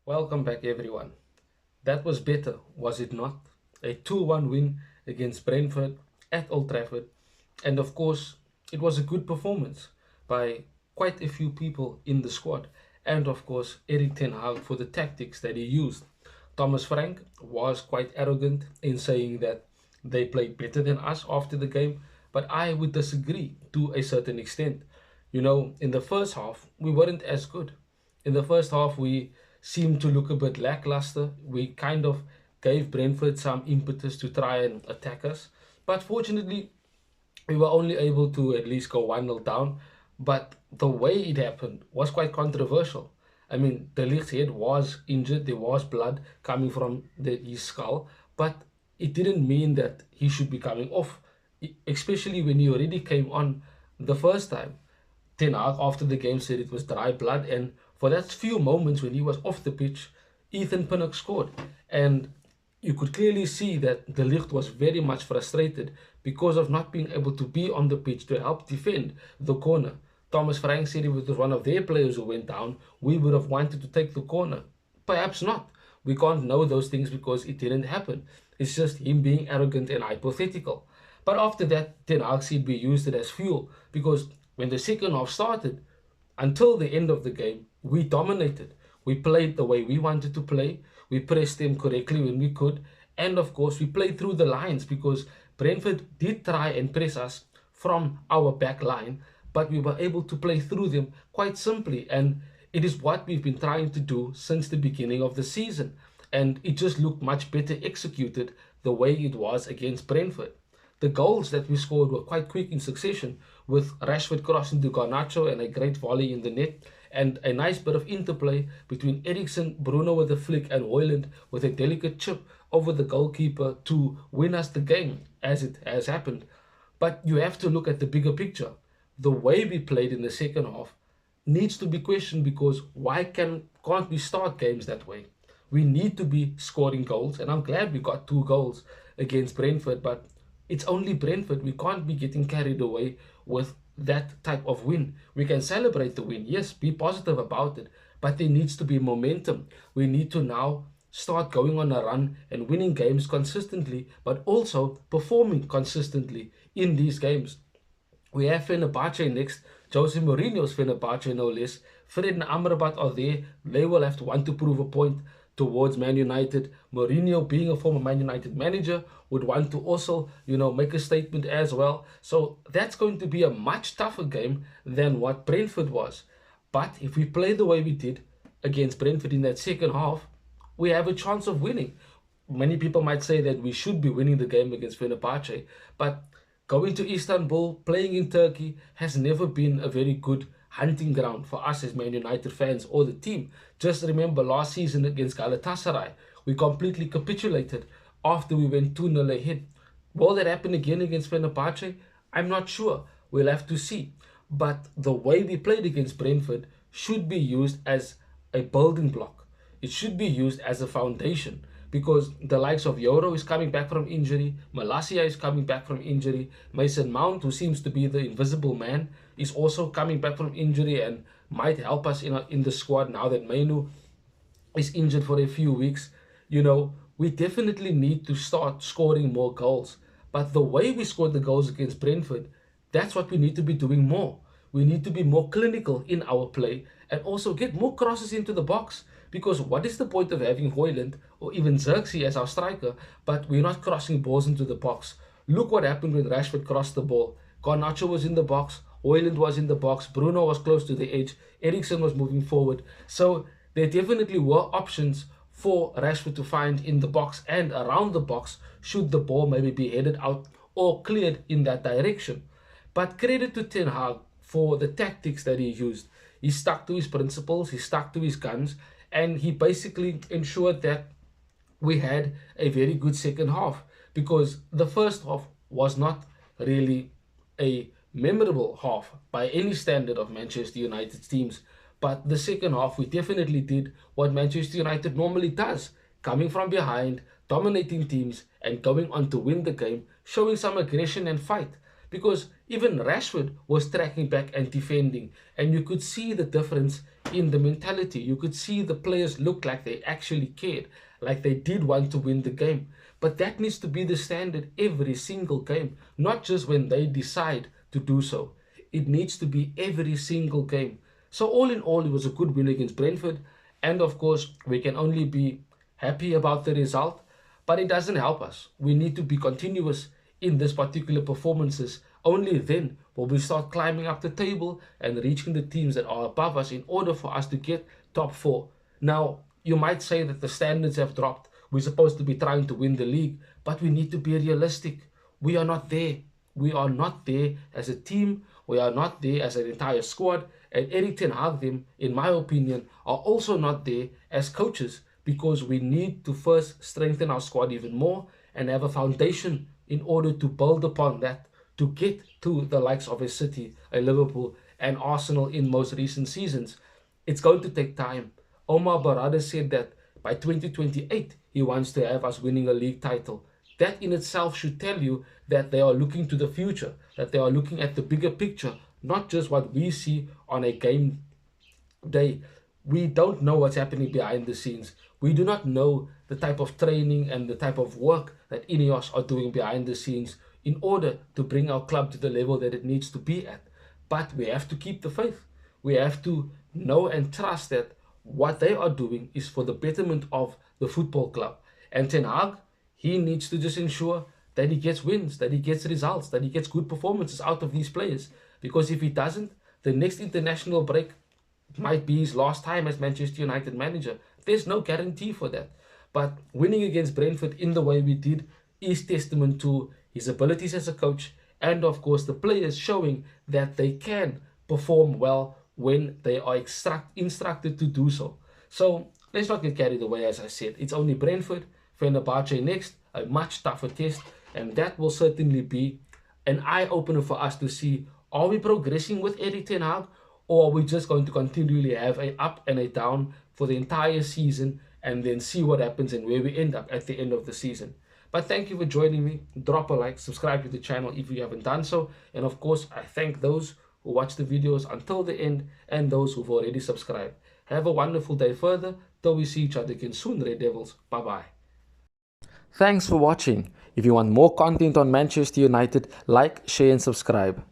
Welcome back, everyone. That was better, was it not? A 2-1 win against Brentford at Old Trafford. And of course, it was a good performance by quite a few people in the squad. And of course, Erik Ten Hag for the tactics that he used. Thomas Frank was quite arrogant in saying that they played better than us after the game, but I would disagree to a certain extent. In the first half, we weren't as good. In the first half, we seemed to look a bit lackluster. We kind of gave Brentford some impetus to try and attack us. But fortunately, we were only able to at least go 1-0 down. But the way it happened was quite controversial. I mean, De Ligt's head was injured, there was blood coming from his skull, but it didn't mean that he should be coming off, especially when he already came on the first time. Ten Hag after the game said it was dry blood, and for that few moments when he was off the pitch, Ethan Pinnock scored, and you could clearly see that De Ligt was very much frustrated because of not being able to be on the pitch to help defend the corner. Thomas Frank said if it was one of their players who went down, we would have wanted to take the corner. Perhaps not. We can't know those things because it didn't happen. It's just him being arrogant and hypothetical. But after that, Ten Hag said we used it as fuel because when the second half started, until the end of the game, we dominated. We played the way we wanted to play. We pressed them correctly when we could. And of course, we played through the lines because Brentford did try and press us from our back line, but we were able to play through them quite simply. And it is what we've been trying to do since the beginning of the season. And it just looked much better executed the way it was against Brentford. The goals that we scored were quite quick in succession, with Rashford crossing to Garnacho and a great volley in the net, and a nice bit of interplay between Eriksen, Bruno with a flick, and Hoyland with a delicate chip over the goalkeeper to win us the game, as it has happened. But you have to look at the bigger picture. The way we played in the second half needs to be questioned because why can't we start games that way? We need to be scoring goals, and I'm glad we got 2 goals against Brentford, but it's only Brentford. We can't be getting carried away with that type of win. We can celebrate the win, yes, be positive about it, but there needs to be momentum. We need to now start going on a run and winning games consistently, but also performing consistently in these games. We have Fenerbahce next. Jose Mourinho's Fenerbahce, no less. Fred and Amrabat are there. They will have to want to prove a point towards Man United. Mourinho, being a former Man United manager, would want to also, make a statement as well. So that's going to be a much tougher game than what Brentford was. But if we play the way we did against Brentford in that second half, we have a chance of winning. Many people might say that we should be winning the game against Fenerbahce, but going to Istanbul, playing in Turkey, has never been a very good hunting ground for us as Man United fans or the team. Just remember last season against Galatasaray, we completely capitulated after we went 2-0 ahead. Will that happen again against Fenerbahce? I'm not sure. We'll have to see. But the way we played against Brentford should be used as a building block. It should be used as a foundation because the likes of Yoro is coming back from injury, Malacia is coming back from injury, Mason Mount, who seems to be the invisible man, is also coming back from injury and might help us in the squad now that Mainu is injured for a few weeks. We definitely need to start scoring more goals. But the way we scored the goals against Brentford, that's what we need to be doing more. We need to be more clinical in our play and also get more crosses into the box. Because what is the point of having Hoyland or even Xerxes as our striker, but we're not crossing balls into the box? Look what happened when Rashford crossed the ball. Garnacho was in the box, Hoyland was in the box, Bruno was close to the edge, Eriksen was moving forward. So there definitely were options for Rashford to find in the box and around the box should the ball maybe be headed out or cleared in that direction. But credit to Ten Hag for the tactics that he used. He stuck to his principles, he stuck to his guns, and he basically ensured that we had a very good second half because the first half was not really a memorable half by any standard of Manchester United's teams. But the second half, we definitely did what Manchester United normally does, coming from behind, dominating teams, and going on to win the game, showing some aggression and fight. Because even Rashford was tracking back and defending, and you could see the difference in the mentality. You could see the players look like they actually cared, like they did want to win the game. But that needs to be the standard every single game, not just when they decide to do so. It needs to be every single game. So all in all, it was a good win against Brentford. And of course, we can only be happy about the result, but it doesn't help us. We need to be continuous in this particular performances. Only then will we start climbing up the table and reaching the teams that are above us in order for us to get top four. Now, you might say that the standards have dropped. We're supposed to be trying to win the league, but we need to be realistic. We are not there. We are not there as a team. We are not there as an entire squad. And Erik ten Hag, them, in my opinion, are also not there as coaches, because we need to first strengthen our squad even more and have a foundation in order to build upon that to get to the likes of a City, a Liverpool, and Arsenal in most recent seasons. It's going to take time. Omar Barada said that by 2028, he wants to have us winning a league title. That in itself should tell you that they are looking to the future, that they are looking at the bigger picture, not just what we see on a game day. We don't know what's happening behind the scenes. We do not know the type of training and the type of work that Ineos are doing behind the scenes in order to bring our club to the level that it needs to be at. But we have to keep the faith. We have to know and trust that what they are doing is for the betterment of the football club. And Ten Hag, he needs to just ensure that he gets wins, that he gets results, that he gets good performances out of these players. Because if he doesn't, the next international break might be his last time as Manchester United manager. There's no guarantee for that. But winning against Brentford in the way we did is testament to his abilities as a coach, and of course the players showing that they can perform well when they are instructed to do so. So let's not get carried away. As I said, it's only Brentford, Fenerbahce next, a much tougher test, and that will certainly be an eye-opener for us to see, are we progressing with Erik ten Hag, or are we just going to continually have a up and a down for the entire season and then see what happens and where we end up at the end of the season. But thank you for joining me. Drop a like, subscribe to the channel if you haven't done so. And of course, I thank those who watch the videos until the end and those who've already subscribed. Have a wonderful day further till we see each other again soon, Red Devils. Bye-bye. Thanks for watching. If you want more content on Manchester United, like, share and subscribe.